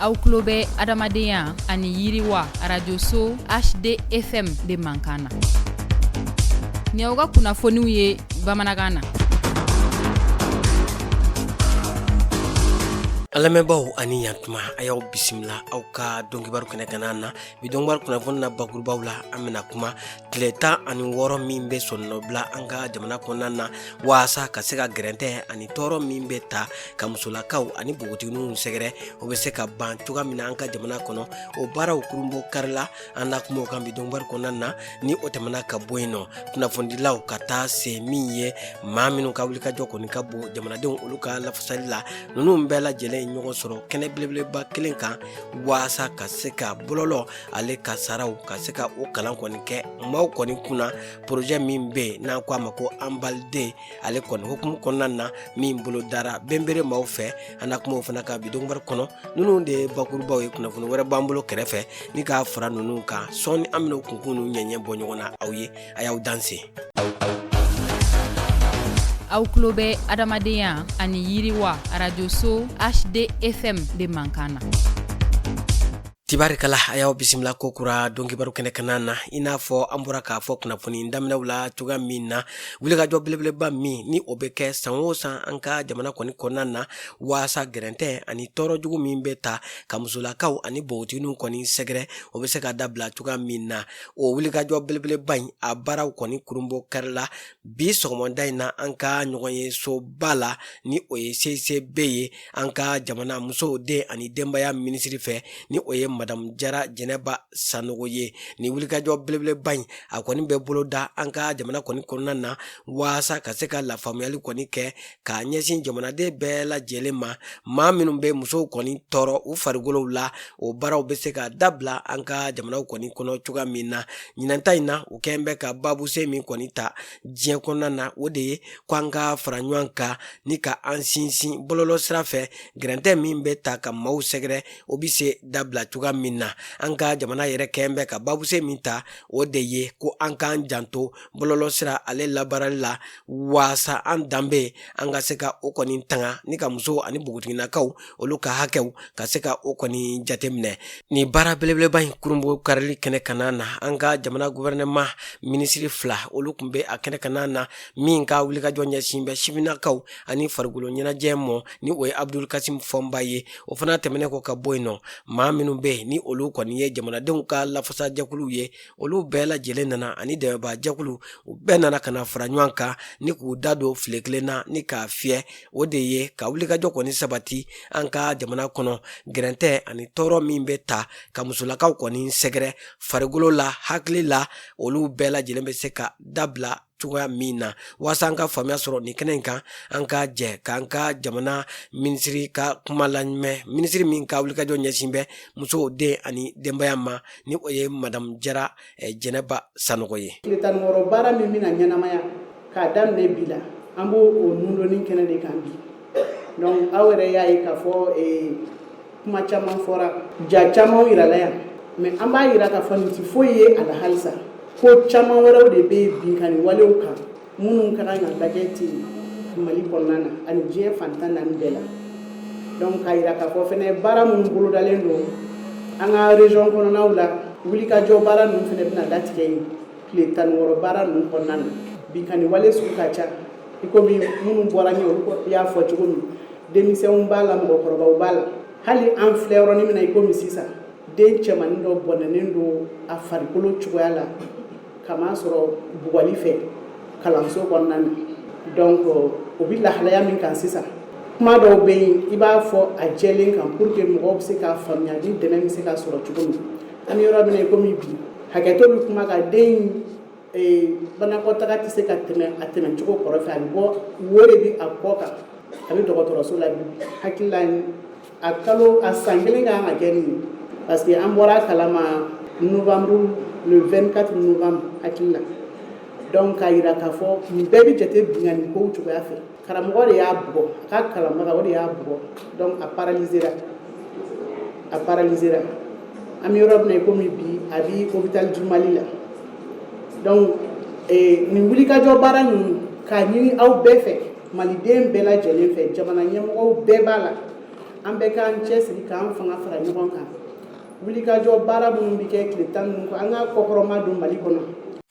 Aw tulo bɛ adamadenya ani yiriwa radio so HDFM de Mankana. Ni aw ka kunnafoniw ye bamanankan na. Alamɛbaw ani yantuma ayaw bisimila aw ka dɔnkibaru kɛnɛ kana na bi dɔnkibaru kunnafoni na bakurubaw la an bɛna kuma tile 16 min bɛ sɔnnɔbila an ka jamana kɔnɔna na waasa ka se ka gɛrɛntɛ ani tɔɔrɔ min bɛ ta ka musolakaw ani bogotigininw sɛgɛrɛ o bɛ se ka ban cogoya min na an ka jamana kɔnɔ o baaraw kurunbɔ karila an na kuma o kan bi dɔnkibaru kɔnɔna na ni o tɛmɛna ka bɔ yen nɔ kunnafonidilaw ka taa se min ye maa minnu ka wulikajɔ kɔni ka bon jamanadenw olu ka lafasali la ninnu bɛɛ lajɛlen ɲɔgɔn sɔrɔ kɛnɛ belebeleba kelen kan waasa ka se ka bololɔ ale ka saraw ka se ka o kalan kɔni kɛ maaw kɔni kunna projet min bɛ n'an ko a ma ko Anbalde ale kɔni hukumu kɔnɔna na min bolo dara benbere maaw fɛ an na kuma o fana kan bi dɔnkibaru kɔnɔ ninnu de ye bakurubaw ye kunnafoni wɛrɛ b'an bolo kɛrɛfɛ ni k'a fara ninnu kan sɔɔni an bɛna o kunkun n'u ɲɛɲɛ bɔ ɲɔgɔn na aw ye a y'aw danse. Aw tulo bɛ adamadenya ani yiriwa radio so HDFM de Mankana. Tibarikala ayaw bisimila ko kura dɔnkibaru kɛnɛ kana na i n'a fɔ an bɔra k'a fɔ kunnafoni daminɛw la cogoya min na wulikajɔ belebeleba min ni o bɛ kɛ san o san an ka jamana kɔni kɔnɔna na waasa gɛrɛntɛ ani tɔɔrɔ jugu min bɛ ta ka musolakaw ani bogotigininw kɔni sɛgɛrɛ o bɛ se ka dabila cogoya min na o wulikajɔ belebeleba in a baaraw kɔni kurunbɔ karila bi sɔgɔmada in na an ka ɲɔgɔn ye soba la ni o ye CCB ye an ka jamana musow den ani denbaya minisiri fɛ ni o ye Madame Jara Jɛnɛba Sanogo ye ni wulikajɔ belebeleba in a kɔni bɛ bolo da an ka jamana kɔni kɔnɔna na waasa ka se ka lafaamuyali kɔni kɛ k'a ɲɛsin jamanaden bɛɛ lajɛlen ma maa minnu bɛ musow kɔni tɔɔrɔ u farikolow la o baaraw bɛ se ka dabila an ka jamanaw kɔni kɔnɔ cogoya min na ɲinanta in na u kɛn bɛ ka babuse min kɔni ta diɲɛ kɔnɔna na o de ye ko an ka fara ɲɔgɔn kan ni ka an sinsin bɔlɔlɔ sira fɛ gɛrɛntɛ min bɛ ta ka maaw sɛgɛrɛ o bɛ se dabila cogoya min na an ka jamana yɛrɛ kɛn bɛ ka babuse min ta o de ye ko an k'an janto bɔlɔlɔ sira ale labarali la waasa an danbe an ka se ka o kɔni tanga ni ka muso ani bogotiginakaw olu ka hakɛw ka se ka o kɔni jateminɛ ni baara belebeleba in kurunbɔ karili kɛnɛ kana na an ka jamana gouvernement minisiri 2 olu kun bɛ a kɛnɛ kana na min ka wulikajɔ ɲɛsin bɛ sifinakaw ani farikolo ɲɛnajɛ mɔ ni o ye Abdul Kasim Fɔnba ye o fana tɛmɛnen kɔ ka bɔ yen nɔ maa minnu bɛ ni olu kɔni ye jamanadenw ka lafasa jɛkuluw ye olu bɛɛ lajɛlen nana ani dɛmɛba jɛkulu u bɛɛ nana ka na fara ɲɔgɔn kan ni k'u da don file kelen na ni k'a fiyɛ o de ye ka wulikajɔ kɔni sabati an ka jamana kɔnɔ gɛrɛntɛ ani tɔɔrɔ min bɛ ta ka musolakaw kɔni sɛgɛrɛ farikolo la hakili la olu bɛɛ lajɛlen bɛ se ka dabila cogoya min na waasa an ka faamuya sɔrɔ nin kɛnɛ in kan an ka jɛ k'an ka jamana minisiri ka kuma lamɛn minisiri min ka wulikajɔ ɲɛsin bɛ musow den ani denbaya ma ni o ye Madame Jara Jɛnɛba Sanogo ye. Tile 16 baara min bɛna ɲɛnamaya k'a daminɛ bi la an b'o o nundɔni kɛnɛ de kan bi donc aw yɛrɛ y'a ye k'a fɔ kuma caman fɔra ja caman yirala yan mais an b'a yira k'a fɔ nin tɛ foyi ye a la halisa ko caman wɛrɛw de bɛ binkani walew kan minnu ka kan ka lajɛ ten Mali kɔnɔna na ani diɲɛ fantan naani bɛɛ la donc k'a yira k'a fɔ fɛnɛ baara minnu bolodalen don an ka région kɔnɔnaw la wulikajɔ baara ninnu fɛnɛ bɛna latigɛ yen tile 16 baara ninnu kɔnɔna na binkani wale sugu ka ca i komi minnu bɔra ɲɛ olu y'a fɔ cogo min denmisɛnw b'a la mɔgɔkɔrɔbaw b'a la hali an filɛ yɔrɔnin min na i komi sisan den cɛmanin dɔ bɔnɛnen don a farikolo cogoya la kama sɔrɔ bugɔli fɛ kalanso kɔnɔna na donc o bɛ lahalaya min kan sisan kuma dɔw bɛ yen i b'a fɔ a jɛlen kan pour que mɔgɔw bɛ se k'a faamuya ni dɛmɛ bɛ se ka sɔrɔ cogo min an bɛ yɔrɔ min na i komi bi hakɛto bɛ kuma kan den banakɔtaga tɛ se ka tɛmɛ a tɛmɛcogo kɔrɔ fɛ a bɛ bɔ wo de bɛ a kɔ kan a bɛ dɔgɔtɔrɔso la bi hakili la a san kelen kan ka kɛ nin ye parce que an bɔra kalama novembre le 24 novembre hakili la donc k'a yira k'a fɔ nin bɛɛ bɛ jate binkani kow cogoya fɛ karamɔgɔ de y'a bugɔ a ka kalanbaga o de y'a bugɔ donc a paralysera an bɛ yɔrɔ min na i komi bi a bɛ hôpital du Mali la donc nin wulikajɔ baara ninnu k'a ɲini aw bɛɛ fɛ maliden bɛɛ lajɛlen fɛ jamana ɲɛmɔgɔw bɛɛ b'a la an bɛ k'an cɛsiri k'an fanga fara ɲɔgɔn kan wulikajɔ baara minnu bɛ kɛ tile 10 ninnu an ka kɔkɔrɔma don Mali kɔnɔ.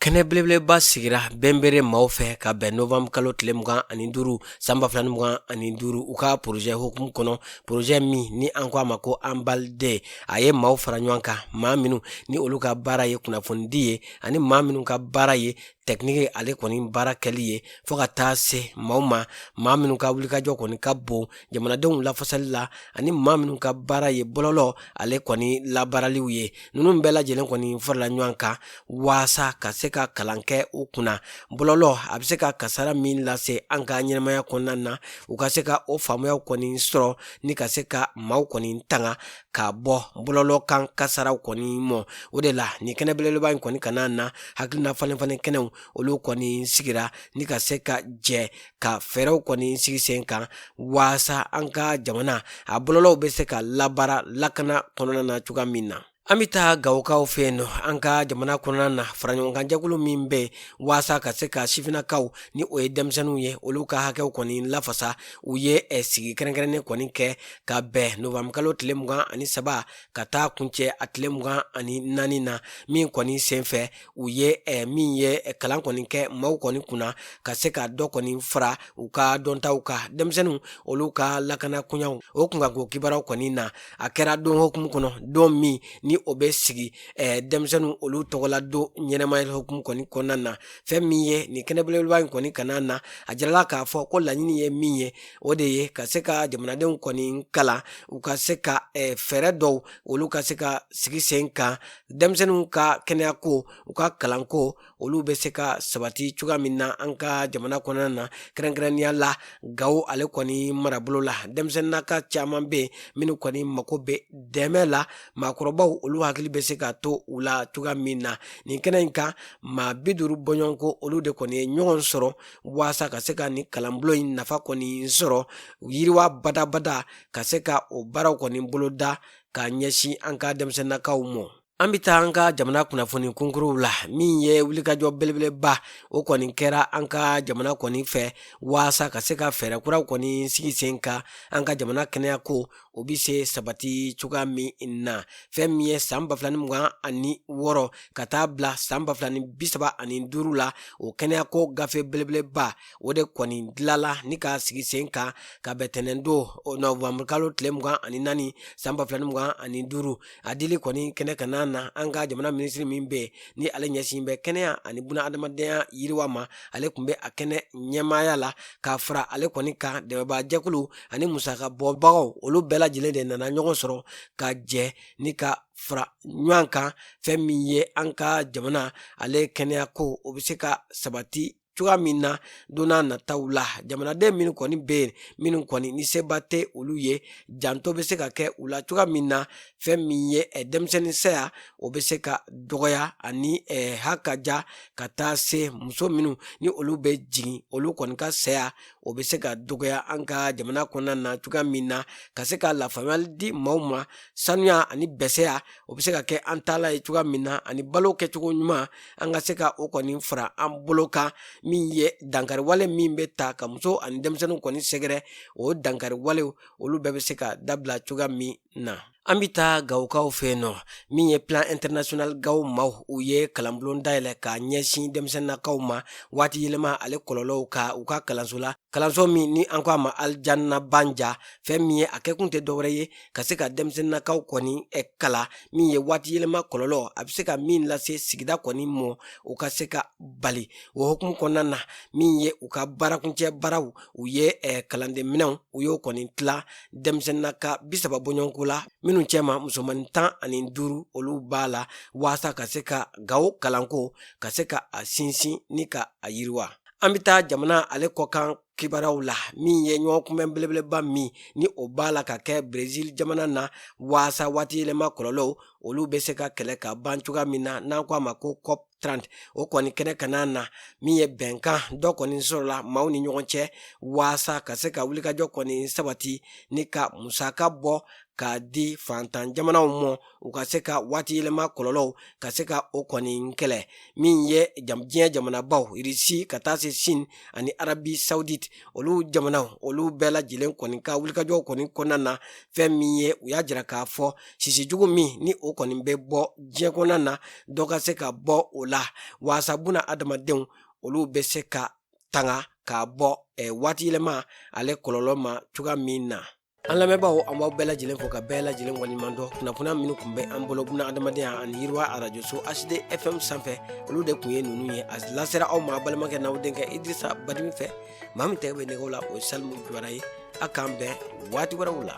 Kɛnɛ belebeleba sigira bɛnbere maaw fɛ ka bɛn novembre kalo tile 25 san 2025 u ka projet hukumu kɔnɔ, projet min ni an ko a ma ko Anbalde a ye maaw fara ɲɔgɔn kan, maa minnu ni olu ka baara ye kunnafonidi ye ani maa minnu ka baara ye technique ale kɔni baara kɛli ye fo ka taa se maaw ma, maa minnu ka wulikajɔ kɔni ka bon jamanadenw lafasali la ani maa minnu ka baara ye bɔlɔlɔ ale kɔni labaaraliw ye. Ninnu bɛɛ lajɛlen kɔni farala ɲɔgɔn kan waasa ka se ka kalan kɛ u kunna. Bɔlɔlɔ a bɛ se ka kasara min lase an ka ɲɛnamaya kɔnɔna na u ka se ka o faamuyaw kɔni sɔrɔ ni ka se ka maaw kɔni tanga ka bɔ bɔlɔlɔ kan kasaraw kɔni mɔ. O de la ni kɛnɛ belebeleba in kɔni kana na hakilina falen kɛnɛw olu kɔni sigira ni ka se ka jɛ ka fɛɛrɛw kɔni sigi sen kan waasa an ka jamana a bɔlɔlɔw bɛ se ka labaara lakana kɔnɔna na cogoya min na. An bɛ taa Gawukaw fɛ yen nɔ an ka jamana kɔnɔna na faraɲɔgɔnkan jɛkulu min bɛ waasa ka se ka sifinnakaw ni o ye denmisɛnninw ye olu ka hakɛw kɔni lafasa u ye sigi kɛrɛnkɛrɛnnen kɔni kɛ ka bɛn novembre kalo tile 23 ka taa kuncɛ a tile 24 na min kɔni senfɛ u ye min ye kalan kɔni kɛ maaw kɔni kunna ka se ka dɔ kɔni fara u ka dɔntaw ka denmisɛnninw olu ka lakana kunyaw o kunkanko kibaruyaw kɔni na a kɛra don hukumu kɔnɔ don min ni o bɛ sigi denmisɛnninw olu tɔgɔla don ɲɛnamaya hukumu kɔni kɔnɔna na fɛn min ye ni kɛnɛ belebeleba in kɔni kana na a jirala k'a fɔ ko laɲini ye min ye o de ye ka se ka jamanadenw kɔni kalan u ka se ka fɛɛrɛ dɔw olu ka se ka sigi sen kan denmisɛnninw ka kɛnɛyako u ka kalanko olu bɛ se ka sabati cogoya min na an ka jamana kɔnɔna na kɛrɛnkɛrɛnnenya la Gawo ale kɔni marabolo la denmisɛnnin ka caman bɛ yen minnu kɔni mako bɛ dɛmɛ la maakɔrɔbaw olu hakili bɛ se ka to u la cogoya min na nin kɛnɛ in kan maa 50 bɔɲɔgɔnko olu de kɔni ye ɲɔgɔn sɔrɔ waasa ka se ka nin kalanbulon in nafa kɔni sɔrɔ yiriwa badabada ka se ka o baaraw kɔni boloda ka ɲɛsin an ka denmisɛnninakaw mɔ. An bɛ taa an ka jamana kunnafoni kunkuruw la min ye wulikajɔ belebeleba o kɔni kɛra an ka jamana kɔni fɛ waasa ka se ka fɛɛrɛ kuraw kɔni sigi sen kan an ka jamana kɛnɛyako o bɛ se sabati cogoya min na fɛn min ye san 2026 ka taa bila san 2035 la o kɛnɛyako gafe belebeleba o de kɔni dilala ni ka sigi sen kan ka bɛn tɛnɛndon novembre kalo tile 24 san 2025 a dili kɔni kɛnɛ kana na an ka jamana minisiri min bɛ ni ale ɲɛsin bɛ kɛnɛya ani buna adamadenya yiriwa ma ale tun bɛ a kɛnɛ ɲɛmaaya la ka fara ale kɔni kan dɛmɛbaa jɛkulu ani musaka bɔbagaw olu bɛɛ lajɛlen de nana ɲɔgɔn sɔrɔ ka jɛ ni ka fara ɲɔgɔn kan fɛn min ye an ka jamana ale kɛnɛyako o bɛ se ka sabati cogoya min na donna nataw la jamanaden minnu kɔni bɛ yen minnu kɔni ni seba tɛ olu ye janto bɛ se ka kɛ u la cogoya min na fɛn min ye denmisɛnnin saya o bɛ se ka dɔgɔya ani hakaja ka taa se muso minnu ni olu bɛ jigin olu kɔni ka saya o bɛ se ka dɔgɔya an ka jamana kɔnɔna na cogoya min na ka se ka lafaamuyali di maaw ma sanuya ani bɛsɛya o bɛ se ka kɛ an taala ye cogoya min na ani balo kɛcogo ɲuman an ka se ka o kɔni fara an bolo kan min ye dankari wale min bɛ ta ka muso ani denmisɛnninw kɔni sɛgɛrɛ o dankari walew olu bɛɛ bɛ se ka dabila cogoya min na. An bɛ taa Gawukaw fɛ yen nɔ min ye plan international Gawo maaw u ye kalanbulon dayɛlɛ ka ɲɛsin denmisɛnninakaw ma waati yɛlɛma ale kɔlɔlɔw ka u ka kalanso la kalanso min ni an ko a ma Aljanna Banja fɛn min ye a kɛkun tɛ dɔwɛrɛ ye ka se ka denmisɛnninakaw kɔni kala min ye waati yɛlɛma kɔlɔlɔ a bɛ se ka min lase sigida kɔni mɔ u ka se ka bali o hukumu kɔnɔna na min ye u ka baarakuncɛ baaraw u ye kalanden minɛnw u y'o kɔni tila denmisɛnninaka 30 bɔɲɔgɔnko la minnu cɛma musomanin 15 olu b'a la waasa ka se ka Gawo kalanko ka se ka a sinsin ni ka a yiriwa. An bɛ taa jamana ale kɔkan kibaruyaw la min ye ɲɔgɔn kunbɛn belebeleba min ni o b'a la ka kɛ Brésil jamana na waasa waati yɛlɛma kɔlɔlɔw olu bɛ se ka kɛlɛ ka ban cogoya min na n'an ko a ma ko COP 30 o kɔni kɛnɛ kana na min ye bɛnkan dɔ kɔni sɔrɔla maaw ni ɲɔgɔn cɛ waasa ka se ka wulikajɔ kɔni sabati ni ka musaka bɔ ka di fantan jamanaw mɔ u ka se ka waati yɛlɛma kɔlɔlɔw ka se ka o kɔni kɛlɛ min ye diɲɛ jamanabaw Irisi ka taa se Chine ani Arabi Saoudite olu jamana olu bɛɛ lajɛlen kɔni ka wulikajɔ kɔni kɔnɔna na fɛn min ye u y'a jira k'a fɔ sisijugu min ni o kɔni bɛ bɔ diɲɛ kɔnɔna na dɔ ka se ka bɔ o la waasa buna adamadenw olu bɛ se ka tanga k'a bɔ waati yɛlɛma ale kɔlɔlɔ ma cogoya min na. An lamɛnbaaw an b'aw bɛɛ lajɛlen fo ka bɛɛ lajɛlen waleɲuman dɔn kunnafoniya minnu kun bɛ an bolo buna adamadenya ani yiriwa arajo so HD FM sanfɛ olu de kun ye ninnu ye a lasera aw ma balimakɛ n'aw denkɛ Idrisa Badimi fɛ maa min tɛgɛ bɛ nɛgɛw la o ye Salimu Jwara ye a k'an bɛn waati wɛrɛw la.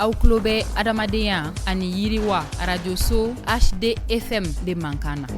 Aw tulo bɛ adamadenya ani yiriwa radio so HD FM de Mankana.